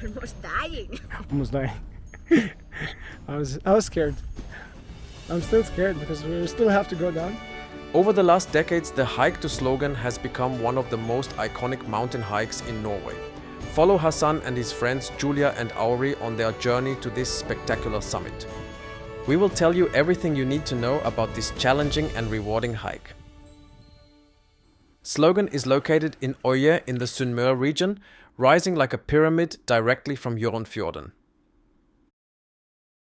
Almost dying. Almost dying. I was scared. I'm still scared because we still have to go down. Over the last decades, the hike to Slogen has become one of the most iconic mountain hikes in Norway. Follow Hassan and his friends Julia and Auri on their journey to this spectacular summit. We will tell you everything you need to know about this challenging and rewarding hike. Slogen is located in Øye in the Sunnmøre region, rising like a pyramid directly from Hjørundfjorden.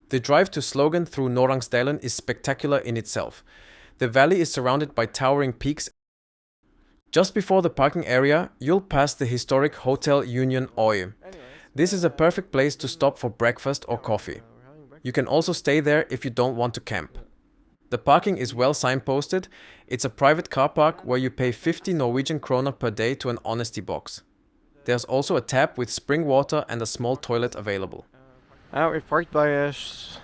The drive to Slogen through Norangsdalen is spectacular in itself. The valley is surrounded by towering peaks. Just before the parking area, you'll pass the historic Hotel Union Øye. This is a perfect place to stop for breakfast or coffee. You can also stay there if you don't want to camp. The parking is well signposted. It's a private car park where you pay 50 Norwegian kroner per day to an honesty box. There's also a tap with spring water and a small toilet available. We're parked by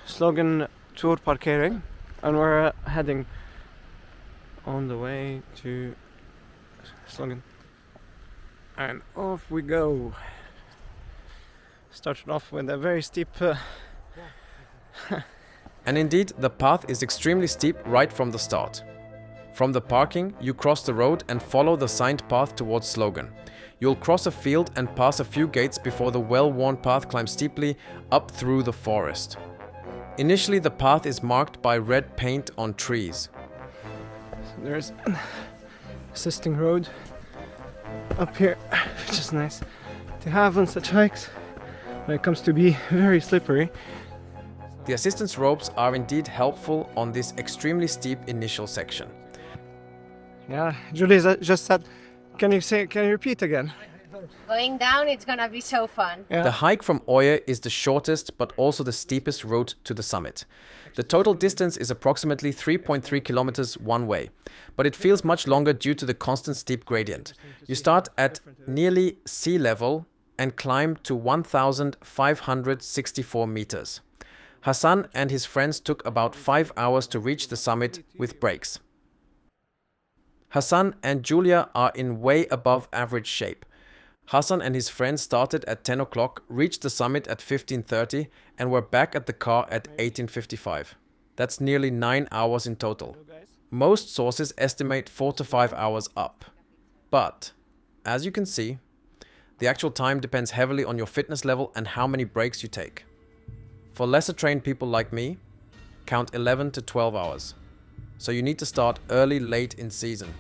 Slogen Turparkering and we're heading on the way to Slogen. And off we go. Started off with a very steep... And indeed, the path is extremely steep right from the start. From the parking, you cross the road and follow the signed path towards Slogen. You'll cross a field and pass a few gates before the well-worn path climbs steeply up through the forest. Initially, the path is marked by red paint on trees. So there's an assisting road up here, which is nice to have on such hikes when it comes to be very slippery. The assistance ropes are indeed helpful on this extremely steep initial section. Yeah, Julie just said, can you repeat again? Going down, it's gonna be so fun. Yeah. The hike from Øye is the shortest but also the steepest route to the summit. The total distance is approximately 3.3 kilometers one way, but it feels much longer due to the constant steep gradient. You start at nearly sea level and climb to 1,564 meters. Hassan and his friends took about 5 hours to reach the summit with breaks. Hassan and Julia are in way above average shape. Hassan and his friends started at 10 o'clock, reached the summit at 15:30 and were back at the car at 18:55. That's nearly 9 hours in total. Most sources estimate 4 to 5 hours up. But, as you can see, the actual time depends heavily on your fitness level and how many breaks you take. For lesser trained people like me, count 11 to 12 hours. So you need to start early, late in season.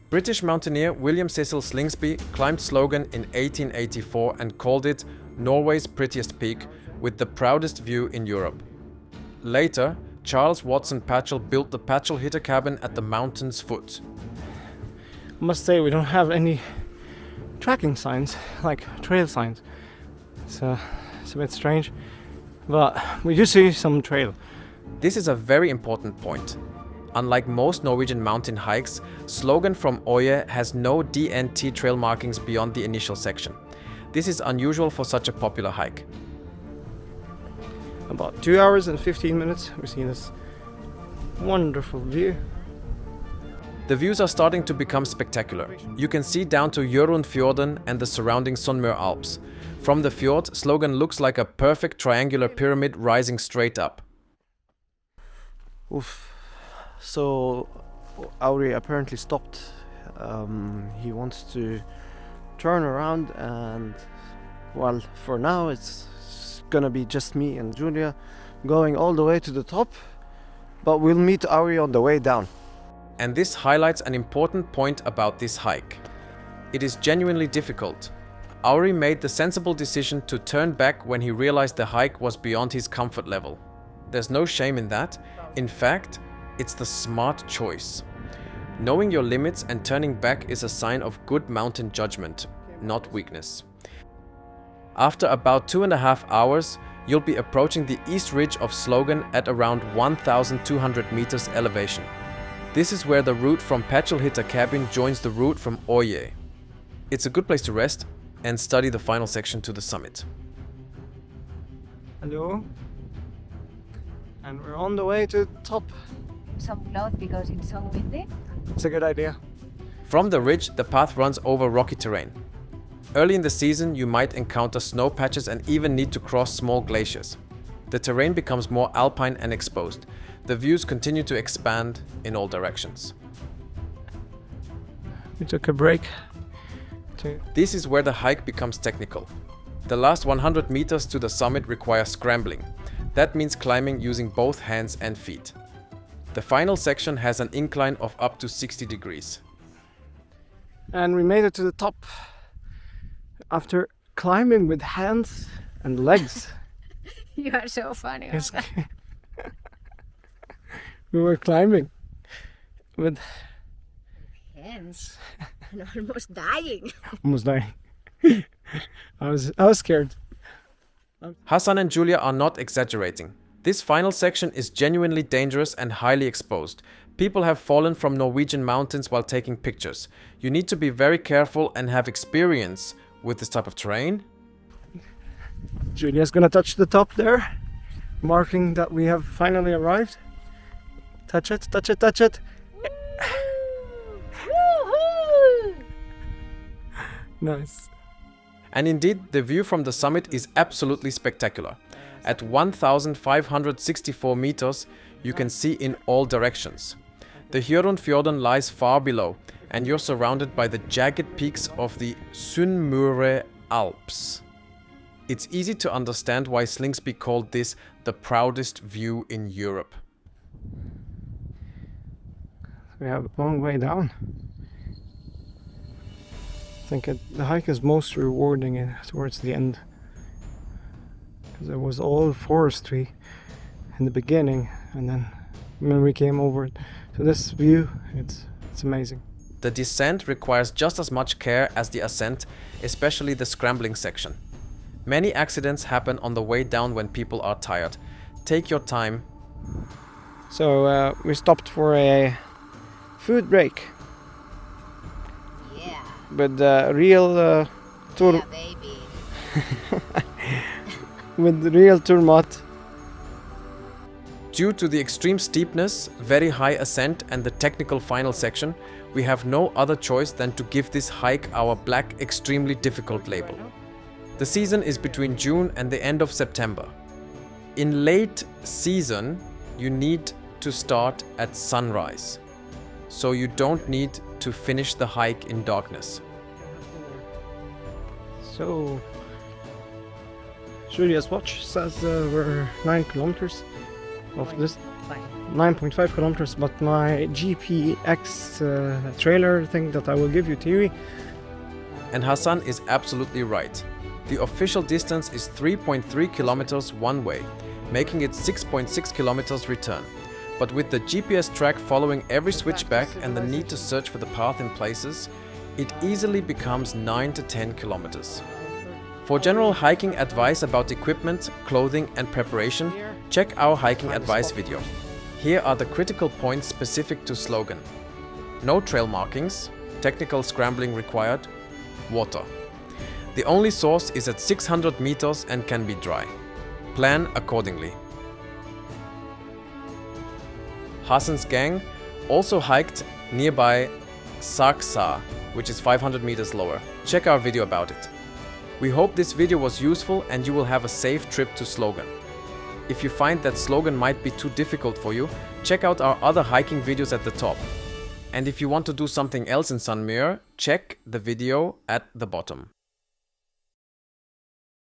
British mountaineer William Cecil Slingsby climbed Slogen in 1884 and called it Norway's prettiest peak with the proudest view in Europe. Later, Charles Watson Patchell built the Patchell Hitter cabin at the mountain's foot. I must say we don't have any tracking signs, like trail signs. It's a bit strange, but we do see some trail. This is a very important point. Unlike most Norwegian mountain hikes, Slogen from Øye has no DNT trail markings beyond the initial section. This is unusual for such a popular hike. About 2 hours and 15 minutes, we see this wonderful view. The views are starting to become spectacular. You can see down to Hjørundfjorden and the surrounding Sunnmøre Alps. From the fjord, Slogen looks like a perfect triangular pyramid rising straight up. Oof. So Auri apparently stopped. He wants to turn around and, well, for now it's gonna be just me and Julia going all the way to the top, but we'll meet Auri on the way down. And this highlights an important point about this hike. It is genuinely difficult. Auri made the sensible decision to turn back when he realized the hike was beyond his comfort level. There's no shame in that. In fact, it's the smart choice. Knowing your limits and turning back is a sign of good mountain judgment, not weakness. After about 2.5 hours, you'll be approaching the east ridge of Slogen at around 1,200 meters elevation. This is where the route from Patchell Hitter cabin joins the route from Øye. It's a good place to rest and study the final section to the summit. Hello. And we're on the way to the top. Some clothes because it's so windy. It's a good idea. From the ridge, the path runs over rocky terrain. Early in the season, you might encounter snow patches and even need to cross small glaciers. The terrain becomes more alpine and exposed. The views continue to expand in all directions. We took a break. This is where the hike becomes technical. The last 100 meters to the summit require scrambling. That means climbing using both hands and feet. The final section has an incline of up to 60 degrees. And we made it to the top after climbing with hands and legs. You are so funny. Yes. We were climbing with Hands. I'm almost dying. almost dying. I was scared. Hassan and Julia are not exaggerating. This final section is genuinely dangerous and highly exposed. People have fallen from Norwegian mountains while taking pictures. You need to be very careful and have experience with this type of terrain. Julia's gonna touch the top there, marking that we have finally arrived. Touch it, touch it, touch it. Woohoo! Nice. And indeed, the view from the summit is absolutely spectacular. At 1,564 meters, you can see in all directions. The Hjørundfjorden lies far below, and you're surrounded by the jagged peaks of the Sunnmøre Alps. It's easy to understand why Slingsby called this the proudest view in Europe. We have a long way down. I think the hike is most rewarding towards the end. Because it was all forestry in the beginning, and then when we came over to this view, it's amazing. The descent requires just as much care as the ascent, especially the scrambling section. Many accidents happen on the way down when people are tired. Take your time. So we stopped for a food break Yeah. with real tour Yeah, baby. with real tourmat. Due to the extreme steepness, very high ascent and the technical final section, we have no other choice than to give this hike our black extremely difficult label. The season is between June and the end of September. In late season, you need to start at sunrise, so you don't need to finish the hike in darkness. So Julia's watch says we're 9 kilometers of this. 9.5 kilometers, but my GPX trailer thing that I will give you, Thierry. And Hassan is absolutely right. The official distance is 3.3 kilometers one way, making it 6.6 kilometers return. But with the GPS track following every switchback and the need to search for the path in places, it easily becomes 9 to 10 kilometers. For general hiking advice about equipment, clothing and preparation, check our hiking advice video. Here are the critical points specific to Slogen. No trail markings, technical scrambling required, water. The only source is at 600 meters and can be dry. Plan accordingly. Hassan's gang also hiked nearby Saksa, which is 500 meters lower. Check our video about it. We hope this video was useful and you will have a safe trip to Slogen. If you find that Slogen might be too difficult for you, check out our other hiking videos at the top. And if you want to do something else in Sunnmøre, check the video at the bottom.